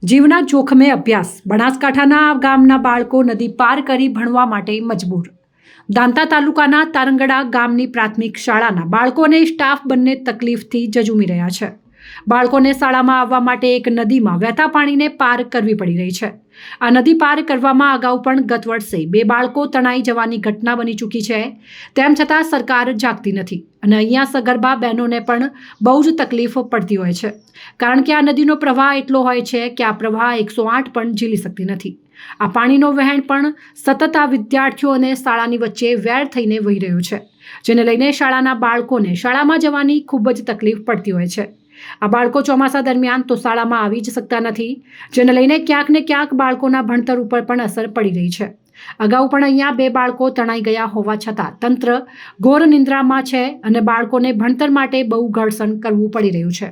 જીવના જોખમે અભ્યાસ બનાસકાંઠાના ગામના બાળકો નદી પાર કરી ભણવા માટે મજબૂર। દાંતા તાલુકાના તારંગડા ગામની પ્રાથમિક શાળાના બાળકો અને સ્ટાફ બંને તકલીફથી જજુમી રહ્યા છે। બાળકોને શાળામાં આવવા માટે એક નદીમાં વહેતા પાણીને પાર કરવી પડી રહી છે। આ નદી પાર કરવામાં અગાઉ પણ ગત વર્ષે 2 બાળકો તણાઈ જવાની ઘટના બની ચૂકી છે। તેમ છતાં સરકાર જાગતી નથી અને અહીંયા સગર્ભા બહેનોને પણ બહુ જ તકલીફ પડતી હોય છે, કારણ કે આ નદીનો પ્રવાહ એટલો હોય છે કે આ પ્રવાહ 108 પણ ઝીલી શકતી નથી। આ પાણીનો વહેણ પણ સતત આ વિદ્યાર્થીઓ અને શાળાની વચ્ચે વેર થઈને વહી રહ્યું છે, જેને લઈને શાળાના બાળકોને શાળામાં જવાની ખૂબ જ તકલીફ પડતી હોય છે। આ બાળકો ચોમાસા દરમિયાન તો શાળામાં આવી જ શકતા નથી, જેને લઈને ક્યાંક ને ક્યાંક બાળકોના ભણતર ઉપર પણ અસર પડી રહી છે। અગાઉ પણ અહીંયા 2 બાળકો તણાઈ ગયા હોવા છતાં તંત્ર ઘોર નિંદ્રામાં છે અને બાળકોને ભણતર માટે બહુ ઘર્ષણ કરવું પડી રહ્યું છે।